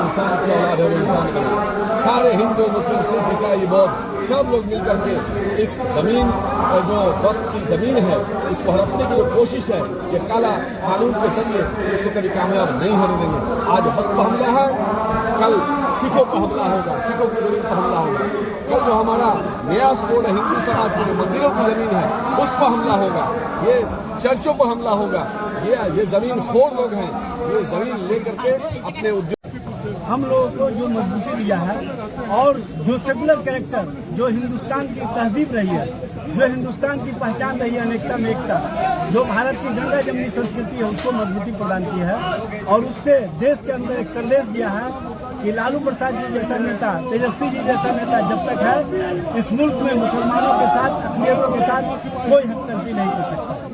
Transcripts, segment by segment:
इंसान की औलाद है वो इंसान का नहीं। सारे हिंदू मुस्लिम सिख ईसाई बौद्ध सब लोग मिलकर के इस जमीन जो वक्त की जमीन है इसको हड़पने की जो कोशिश है ये काला कानून के जरिए इसको कभी कामयाब नहीं होने देंगे। आज हक पर हमला है, कल सिखों पर हमला होगा, सिखों की जमीन पर हमला होगा। कल जो हमारा नया स्कोर है हिंदू समाज के जो मंदिरों की जमीन है उस पर हमला होगा, ये चर्चों पर हमला होगा। ये जमीन खोर लोग हैं, ये जमीन लेकर के अपने उद्योग हम लोगों को जो मजबूती दिया है और जो सेकुलर कैरेक्टर जो हिंदुस्तान की तहजीब रही है, जो हिंदुस्तान की पहचान रही है अनेकता में एकता, जो भारत की गंगा जमनी संस्कृति है उसको मजबूती प्रदान की है और उससे देश के अंदर एक संदेश दिया है कि लालू प्रसाद जी जैसा नेता, तेजस्वी जी जैसा नेता जब तक है इस मुल्क में मुसलमानों के साथ, अक़लियतों के साथ कोई हकतलफी नहीं कर सकता।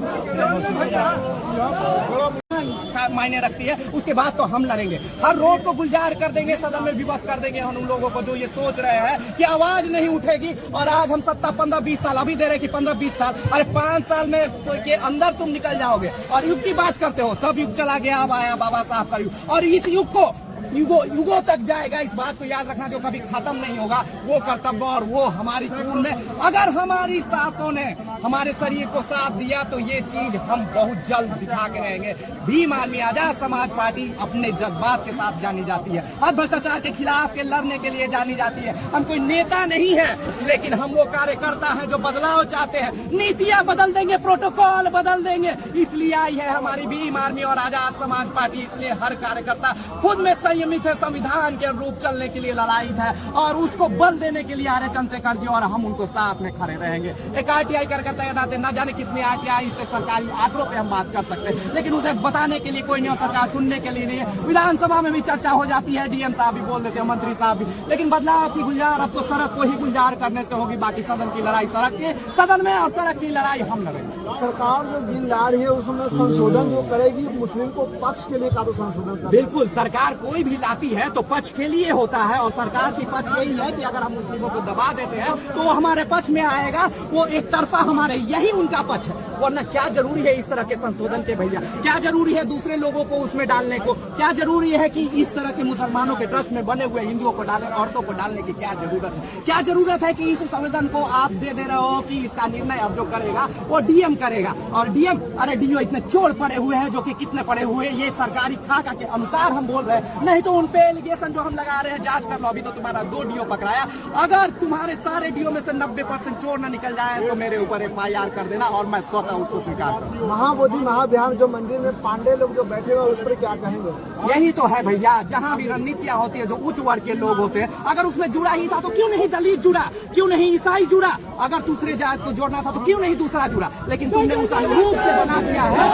मायने रखती है, उसके बाद तो हम लड़ेंगे, हर रोड को गुलजार कर देंगे, सदन में विवश कर देंगे हम उन लोगों को जो ये सोच रहे हैं कि आवाज नहीं उठेगी। और आज हम सत्ता 15-20 साल अभी दे रहे कि 15-20 साल, अरे 5 साल में के अंदर तुम निकल जाओगे। और युग की बात करते हो, सब युग चला गया, अब आया बाबा साहब का युग और इस युग को युगों तक जाएगा। इस बात को याद रखना, जो कभी खत्म नहीं होगा। वो कर्तव्य और वो हमारी खून में, अगर हमारी सांसों ने हमारे शरीर को साथ दिया तो ये चीज हम बहुत जल्द दिखा के रहेंगे। भीम आर्मी आजाद समाज पार्टी अपने जज्बात के साथ जानी जाती है, हर भ्रष्टाचार के खिलाफ के लड़ने के लिए जानी जाती है। हम कोई नेता नहीं है, लेकिन हम वो कार्यकर्ता हैं जो बदलाव चाहते हैं, नीतियां बदल देंगे, प्रोटोकॉल बदल देंगे। इसलिए आई है हमारी भीम आर्मी और आजाद समाज पार्टी। इसलिए हर कार्यकर्ता खुद में संयमित है, संविधान के अनुरूप चलने के लिए ललायित है और उसको बल देने के लिए आर्य चंद्रशेखर जी और हम उनको साथ में खड़े रहेंगे। एक आरटीआई कार्यकर्ता के नाते न जाने कितने आरटीआई से सरकारी आंकड़ों पे हम बात कर सकते हैं, लेकिन उसे बताने के लिए कोई नहीं, सरकार सुनने के लिए नहीं है। विधानसभा में भी चर्चा हो जाती है, डीएम साहब भी बोल देते हैं, मंत्री साहब भी, लेकिन बदलाव की गुलजार अब तो सड़क को ही गुलजार करने से होगी। बाकी सदन की लड़ाई सड़क के सदन में और सड़क की लड़ाई हम लड़ेंगे। सरकार जो बिल ला रही है उसमें संशोधन जो करेगी मुस्लिम को पक्ष के लिए का तो संशोधन करेगी। बिल्कुल, सरकार कोई भी लाती है तो पक्ष के लिए होता है और सरकार की पक्ष यही है कि अगर हम मुस्लिमों को दबा देते हैं तो वो हमारे पक्ष में आएगा, वो एक तरफा हमारे, यही उनका पक्ष है। वरना क्या जरूरी है इस तरह के संशोधन के भैया, क्या जरूरी है दूसरे लोगों को उसमें डालने को, क्या जरूरी है कि इस तरह के मुसलमानों के ट्रस्ट में बने हुए हिंदुओं को डालें, औरतों को डालने की क्या जरूरत है? क्या जरूरत है कि इस संवेदन को आप दे रहे हो कि इसका निर्णय अब जो करेगा वो डीएम करेगा और डीएम, अरे डीओ इतने चोर पड़े हुए हैं जो कि कितने पड़े हुए, ये सरकारी खाका के अनुसार हम बोल रहे हैं, नहीं तो उन पे एलिगेशन जो हम लगा रहे हैं जांच कर लो। अभी तो तुम्हारा 2 डीओ पकड़ाया, अगर तुम्हारे सारे डीओ में से 90% चोर न निकल जाए तो मेरे ऊपर FIR कर देना और मैं स्वतः उसको स्वीकार करूँ। महाबोधि महाविहार जो मंदिर में पांडे लोग जो बैठे हुए उस पर क्या कहेंगे? यही तो है भैया, जहाँ भी रणनीतियाँ होती है, जो उच्च वर्ग के लोग होते हैं, अगर उसमें जुड़ा ही था तो क्यों नहीं दलित जुड़ा, क्यों नहीं ईसाई जुड़ा, अगर दूसरे जात को जोड़ना था तो क्यों नहीं दूसरा जुड़ा, लेकिन तुमने उस अनुरूप से बना दिया है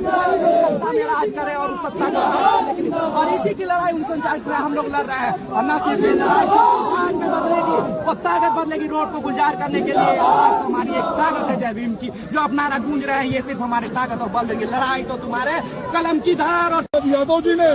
सत्ता में राज करे और सत्ता को, और इसी की लड़ाई 1949 में हम लोग लड़ रहे हैं। और न सिर्फ ये लड़ाई आज में बदलेगी, वो ताकत बदलेगी रोड को गुलजार करने के लिए। हमारी एक ताकत है जय भीम की, जो अपना गूंज रहे हैं, ये सिर्फ हमारी ताकत और बल देगी। लड़ाई तो तुम्हारे कलम की धार। और यादव जी ने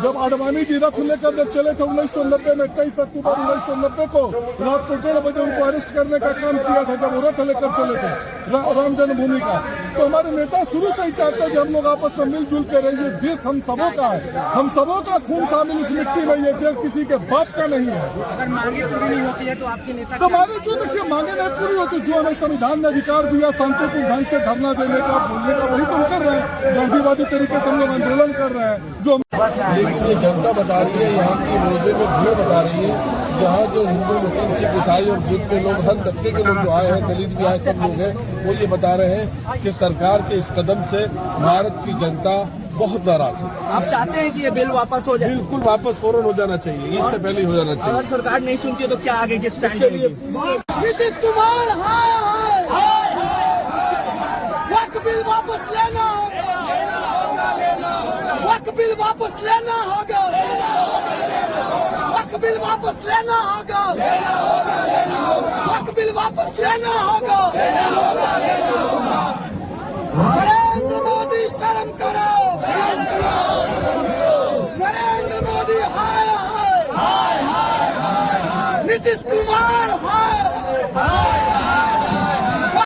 जब आडवाणी जी रथ लेकर जब चले थे 1990 में, 23 अक्टूबर 1990 को रात को 1:30 बजे उनको अरेस्ट करने का काम किया था जब वो रथ लेकर चले थे राम जन्मभूमि का। तो हमारे नेता शुरू से ही चाहते हैं कि हम लोग आपस में मिलजुल के रहिए, देश हम सबों का है, हम सबों का खून शामिल इस मिट्टी में, ये देश किसी के बाप का नहीं है। अगर मांगे पूरी नहीं होती है तो आपके नेता तो हमारे जो देखिए मांगे नहीं पूरी होती, जो हमें संविधान ने अधिकार दिया शांतिपूर्ण ढंग से धरना देने का, बोलने का, वही तो हम कर रहे हैं। गांधीवादी तरीके से हम लोग आंदोलन कर रहे हैं। जो लेकिन ये जनता बता रही है, यहाँ की रोजे में भीड़ बता रही है, जहाँ जो हिंदू मुस्लिम सिख ईसाई और बुद्ध के लोग, हर तबके के लोग जो आए हैं, दलित भी आए, सब लोग हैं, वो ये बता रहे हैं कि सरकार के इस कदम से भारत की जनता बहुत नाराज है। आप चाहते हैं कि ये बिल वापस हो जाए? बिल्कुल वापस फौरन हो जाना चाहिए, इससे पहले हो जाना चाहिए। अगर सरकार नहीं सुनती है तो क्या आगे के स्टैंड लेंगे? नीतीश कुमार वक्त बिल वापस लेना होगा, वक्त बिल वापस लेना होगा, वक्त बिल वापस लेना होगा, वक्त बिल वापस लेना होगा।